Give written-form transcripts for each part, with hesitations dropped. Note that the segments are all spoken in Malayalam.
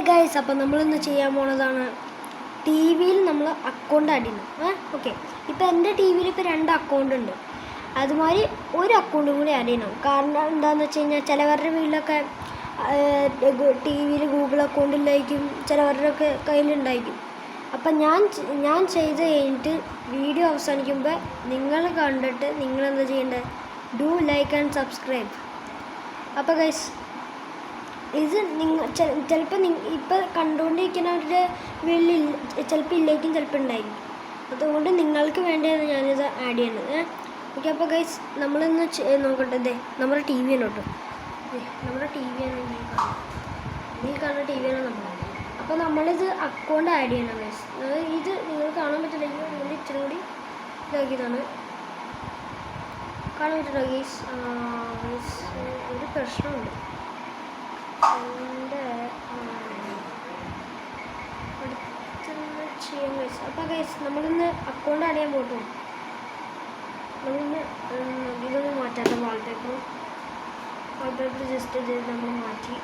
ഗൈസ്, അപ്പം നമ്മളിന്ന് ചെയ്യാൻ പോണതാണ് ടി വിയിൽ നമ്മൾ അക്കൗണ്ട് ആഡ് ചെയ്യണം. ഓക്കെ, ഇപ്പോൾ എൻ്റെ ടി വിയിൽ ഇപ്പോൾ 2 അക്കൗണ്ട് ഉണ്ട്. അതുമാതിരി ഒരു അക്കൗണ്ടും കൂടി ആഡ് ചെയ്യണം. കാരണം എന്താണെന്ന് വെച്ച് കഴിഞ്ഞാൽ ചിലവരുടെ വീട്ടിലൊക്കെ ടി വിയിൽ ഗൂഗിൾ അക്കൗണ്ട് ഇല്ലായിരിക്കും, ചിലവരുടെയൊക്കെ കയ്യിലുണ്ടായിരിക്കും. അപ്പം ഞാൻ ചെയ്ത് കഴിഞ്ഞിട്ട് വീഡിയോ അവസാനിക്കുമ്പോൾ നിങ്ങൾ കണ്ടിട്ട് നിങ്ങളെന്താ ചെയ്യേണ്ടത്? Do like and subscribe. അപ്പോൾ ഗൈസ്, ഇത് ചിലപ്പോൾ ഇപ്പോൾ കണ്ടുകൊണ്ടിരിക്കുന്നവരുടെ വീട്ടിൽ ചിലപ്പോൾ ഇല്ലായിരിക്കും, ചിലപ്പോൾ ഉണ്ടായിരിക്കും. അതുകൊണ്ട് നിങ്ങൾക്ക് വേണ്ടിയാണ് ഞാനിത് ആഡ് ചെയ്യണത്. ഓക്കെ, അപ്പോൾ ഗൈസ് നമ്മളിന്ന് നോക്കട്ടെ. നമ്മുടെ ടി വി ആണ് കേട്ടോ, നമ്മുടെ ടി വിയാണ് ഈ കാണുന്ന ടി വിയാണ് നമ്മൾ. അപ്പോൾ നമ്മളിത് അക്കൗണ്ട് ആഡ് ചെയ്യണം ഗൈസ്. ഇത് നിങ്ങൾ കാണാൻ പറ്റില്ലെങ്കിൽ നിങ്ങൾ ഇച്ചിരി കൂടി ഇതാക്കിയതാണ്. കാണാൻ പറ്റുമോ ഗൈസ്? ഒരു പ്രശ്നമുണ്ട്. എൻ്റെ അടുത്തുനിന്ന് ചെയ്യാൻ ഗൈസ്. അപ്പോൾ ഗൈസ് നമ്മളിന്ന് അക്കൗണ്ട് ആഡ് ചെയ്യാൻ പോയിട്ടു. നമ്മളിന്ന് ഇതൊന്ന് മാറ്റാത്ത വാൾപേപ്പർ ജസ്റ്റ് ചെയ്ത് നമ്മൾ മാറ്റി.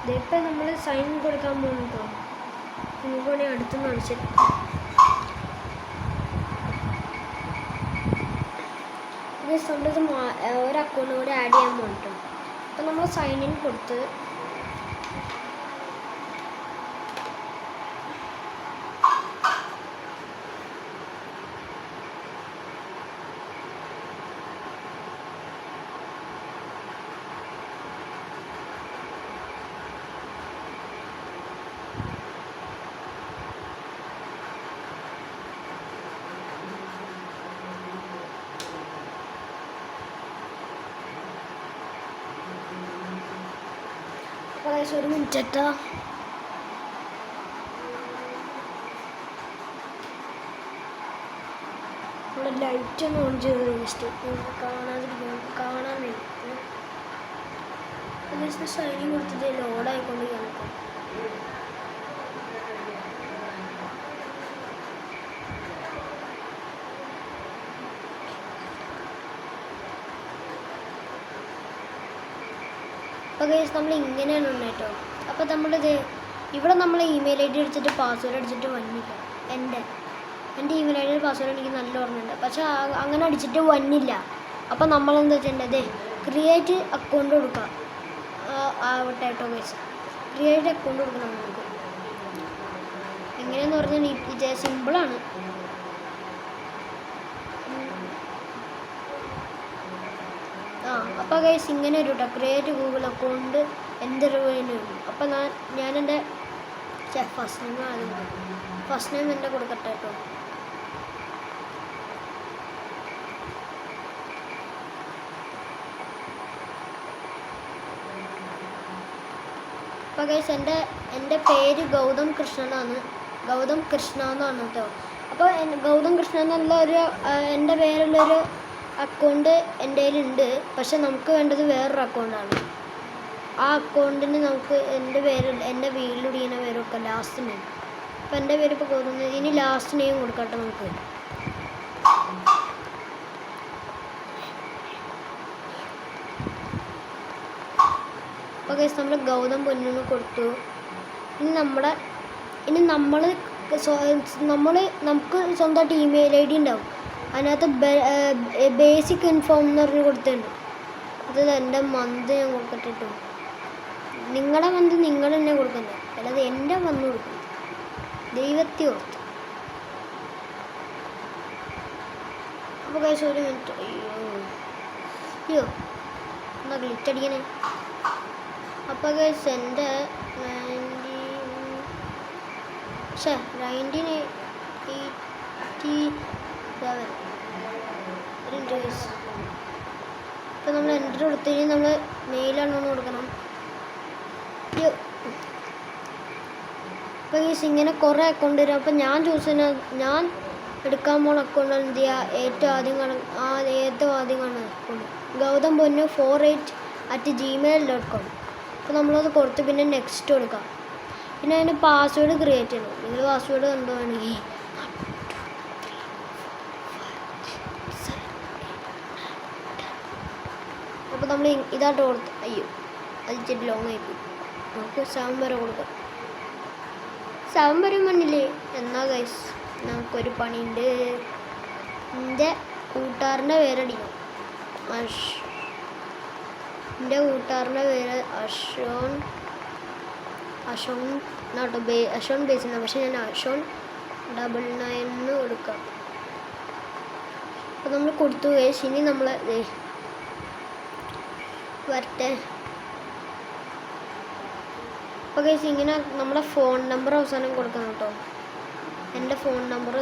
ഇതിപ്പോൾ നമ്മൾ സൈൻ കൊടുക്കാൻ പോകുന്നു കേട്ടോ. നിങ്ങൾക്ക് വേണമെങ്കിൽ അടുത്തുനിന്ന് കാണിച്ചിട്ട് ഗൈസ് നമ്മളിത് ഒരു അക്കൗണ്ട് കൂടി ആഡ് ചെയ്യാൻ പോയിട്ടു. അപ്പം നമ്മൾ സൈൻ ഇൻ കൊടുത്ത് ഒരു മിനിറ്റ് കേട്ടോ. നമ്മുടെ ലൈറ്റ് ഒന്ന് ഓൺ ചെയ്ത് ജസ്റ്റ് കാണാൻ വേണ്ടി സൈനിങ് കൊടുത്തിട്ട് ലോഡായിക്കൊണ്ട് കാണിക്കാം. അപ്പോൾ ഗൈസ് നമ്മൾ ഇങ്ങനെയാണ് ഉണ്ട് കേട്ടോ. അപ്പോൾ നമ്മളിത് ഇവിടെ നമ്മൾ ഇമെയിൽ ഐ ഡി അടിച്ചിട്ട് പാസ്വേഡ് അടിച്ചിട്ട് വന്നില്ല. എൻ്റെ ഇമെയിൽ ഐ ഡിയുടെ പാസ്വേഡ് എനിക്ക് നല്ല ഓർമ്മയുണ്ട്, പക്ഷേ അങ്ങനെ അടിച്ചിട്ട് വന്നില്ല. അപ്പോൾ നമ്മളെന്താ ചെയ്യേണ്ടത്? ക്രിയേറ്റ് അക്കൗണ്ട് കൊടുക്കുക ആവട്ടെ കേട്ടോ ഗൈസ്. ക്രിയേറ്റ് അക്കൗണ്ട് കൊടുക്കണം നമുക്ക്. എങ്ങനെയാണെന്ന് പറഞ്ഞാൽ ഇത് സിമ്പിളാണ്. അപ്പോൾ ഗൈസ് ഇങ്ങനെ ഒരു കേട്ടോ, ക്രിയേറ്റ് ഗൂഗിൾ അക്കൗണ്ട് എൻ്റെ വരും. അപ്പോൾ ഞാൻ എൻ്റെ ഫസ്റ്റ് നെയിം എൻ്റെ കൊടുക്കട്ടെ കേട്ടോ. അപ്പോൾ ഗൈസ് എൻ്റെ പേര് ഗൗതം കൃഷ്ണ എന്നാണ് കേട്ടോ. അപ്പോൾ ഗൗതം കൃഷ്ണ എന്നുള്ള എൻ്റെ പേരുള്ളൊരു അക്കൗണ്ട് എൻ്റെ കയ്യിലുണ്ട്. പക്ഷെ നമുക്ക് വേണ്ടത് വേറൊരു അക്കൗണ്ടാണ്. ആ അക്കൗണ്ടിന് നമുക്ക് എൻ്റെ വീട്ടിലുടിക്കുന്ന പേരൊക്കെ ലാസ്റ്റ് നെയിം. അപ്പോൾ എൻ്റെ പേര് ഇപ്പോൾ കൊടുക്കുന്നത് ഇനി ലാസ്റ്റ് നെയിം കൊടുക്കട്ടെ നമുക്ക്. അപ്പോൾ ഗൈസ് നമ്മൾ ഗൗതം പൊന്നു കൊടുത്തു. ഇനി നമുക്ക് സ്വന്തമായിട്ട് ഇമെയിൽ ഐ ഡി ഉണ്ടാവും. അതിനകത്ത് ബേസിക് ഇൻഫോം എന്ന് പറഞ്ഞ് കൊടുത്തിട്ടുണ്ട്. അത് എൻ്റെ മന്ത് ഞാൻ കൊടുക്കട്ടെ കേട്ടോ. നിങ്ങളുടെ മന്ത് നിങ്ങൾ തന്നെ കൊടുക്കണ്ടേ, അല്ലാതെ എൻ്റെ മന്ത് കൊടുക്കണം. ദൈവത്തെ ഓർത്ത്. അപ്പോൾ കഴിച്ച് ഒരു മിനിറ്റ്. അയ്യോ എന്താ ഗ്ലിച്ചടിക്കണേ. അപ്പോൾ കഴിച്ച് എൻ്റെ 1987 ഇപ്പോൾ നമ്മൾ എൻ്റർ കൊടുത്തു കഴിഞ്ഞാൽ നമ്മൾ മെയിലാണോന്ന് കൊടുക്കണം. ഇപ്പോൾ ഈ ഇങ്ങനെ കുറേ അക്കൗണ്ട് വരും. അപ്പോൾ ഞാൻ എടുക്കാൻ പോകുന്ന അക്കൗണ്ട് എന്ത് ചെയ്യുക? ഏറ്റവും ആദ്യം കാണുന്ന അക്കൗണ്ട് ഗൗതം പൊന്നു 48@gmail.com. അപ്പോൾ നമ്മളത് കൊടുത്ത് പിന്നെ നെക്സ്റ്റ് കൊടുക്കാം. പിന്നെ അതിൻ്റെ പാസ്വേഡ് ക്രിയേറ്റ് ചെയ്യണം. നിങ്ങൾ പാസ്വേഡ് കണ്ടുവാണെങ്കിൽ അപ്പോൾ നമ്മൾ ഇതായിട്ട് കൊടുത്ത്. അയ്യോ, അത് ഇച്ചിരി ലോങ് ആയിപ്പോയി. നമുക്ക് 7 വരെ കൊടുക്കാം. 7 വരെ മണ്ണില്ലേ? എന്നാ ഗൈസ് നമുക്കൊരു പണിയുണ്ട്. എൻ്റെ കൂട്ടുകാരൻ്റെ പേരടിക്കണം. എൻ്റെ കൂട്ടുകാരൻ്റെ പേര് അഷോൺ ബേസിന. പക്ഷെ ഞാൻ അഷോൺ 99 കൊടുക്കാം. അപ്പോൾ നമ്മൾ കൊടുത്തു ഗൈസ്. ഇനി നമ്മൾ വരട്ടെ. അപ്പോൾ ഗൈസ് ഇങ്ങനെ നമ്മുടെ ഫോൺ നമ്പർ അവസാനം കൊടുക്കണം കേട്ടോ. എൻ്റെ ഫോൺ നമ്പർ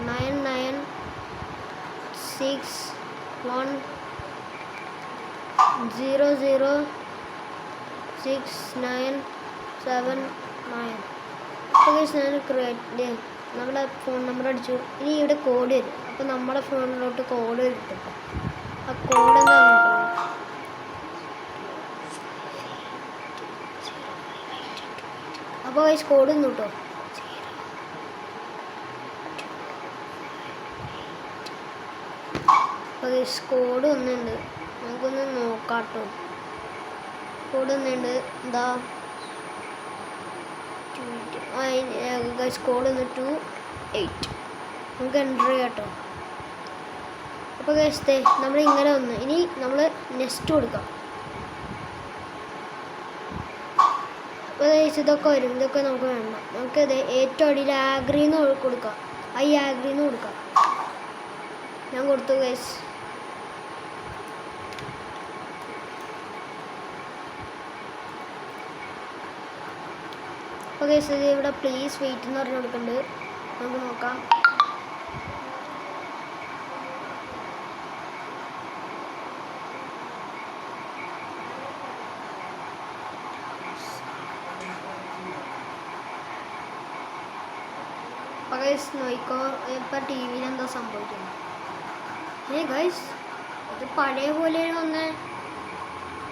9961006979. അപ്പോൾ ഗൈസ് ഞാൻ നമ്മുടെ ഫോൺ നമ്പർ അടിച്ചു. ഇനി ഇവിടെ കോഡ് വരും. അപ്പോൾ നമ്മുടെ ഫോണിലോട്ട് കോഡ് വരും. ആ കോഡ് എന്താണെന്ന് നോക്കണം. അപ്പോൾ ഗൈസ് കോഡ് ഒന്ന് കേട്ടോ. അപ്പോൾ ഗൈസ് കോഡ് ഒന്നുണ്ട്, നമുക്കൊന്ന് നോക്കാം കേട്ടോ. കോഡ് ഒന്നുണ്ട്. എന്താ ഗൈസ് കോഡ് ഒന്ന് 28. നമുക്ക് എൻ്റർ ചെയ്യാം കേട്ടോ. അപ്പോൾ ഗൈസ് നമ്മൾ ഇങ്ങനെ വന്ന് ഇനി നമ്മൾ നെക്സ്റ്റ് കൊടുക്കാം. അപ്പോൾ ഗൈസ് ഇതൊക്കെ വരും. ഇതൊക്കെ നമുക്ക് വേണ്ട. നമുക്കത് ഏറ്റവും അടിയിൽ ആഗ്രിന്ന് കൊടുക്കാം. ആഗ്രിന്ന് കൊടുക്കാം. ഞാൻ കൊടുത്തു ഗൈസ്. അപ്പോൾ ഗൈസ് ഇത് ഇവിടെ പ്ലീസ് വെയിറ്റ് എന്ന് പറഞ്ഞ് കൊടുക്കുന്നുണ്ട്. നമുക്ക് നോക്കാം. അപ്പോൾ ഗൈസ് നോക്കിക്കോ ഇപ്പം ടി വിയിൽ എന്താ സംഭവിക്കുന്നത്. ഗൈസ് ഇത് പഴയ പോലെ വന്ന്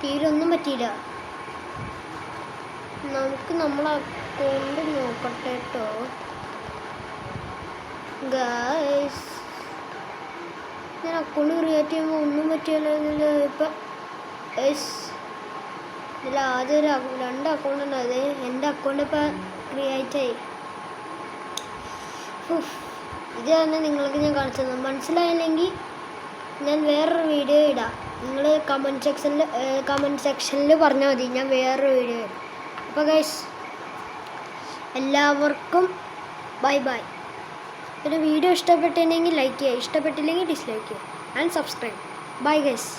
ടി വിയിലൊന്നും പറ്റിയില്ല. നമുക്ക് നമ്മളെ അക്കൗണ്ട് നോക്കട്ടെ കേട്ടോ ഗൈസ്. ഞാൻ അക്കൗണ്ട് ക്രിയേറ്റ് ചെയ്യുമ്പോൾ ഒന്നും പറ്റിയില്ല. ഇപ്പം ഗൈസ് ഇതിൽ ആദ്യം 2 അക്കൗണ്ട് ഉണ്ട്. അത് എൻ്റെ അക്കൗണ്ട് ഇപ്പം ക്രിയേറ്റ് ആയി. ഇത് തന്നെ നിങ്ങൾക്ക് ഞാൻ കാണിച്ചത്. മനസ്സിലായില്ലെങ്കിൽ ഞാൻ വേറൊരു വീഡിയോ ഇടാം. നിങ്ങൾ കമൻറ്റ് സെക്ഷനിൽ പറഞ്ഞാൽ മതി. ഞാൻ വേറൊരു വീഡിയോ ഇടാം. അപ്പോൾ ഗൈസ് എല്ലാവർക്കും ബൈ. പിന്നെ വീഡിയോ ഇഷ്ടപ്പെട്ടിട്ടുണ്ടെങ്കിൽ ലൈക്ക് ചെയ്യുക, ഇഷ്ടപ്പെട്ടില്ലെങ്കിൽ ഡിസ്ലൈക്ക് ചെയ്യുക ആൻഡ് സബ്സ്ക്രൈബ്. Bye guys.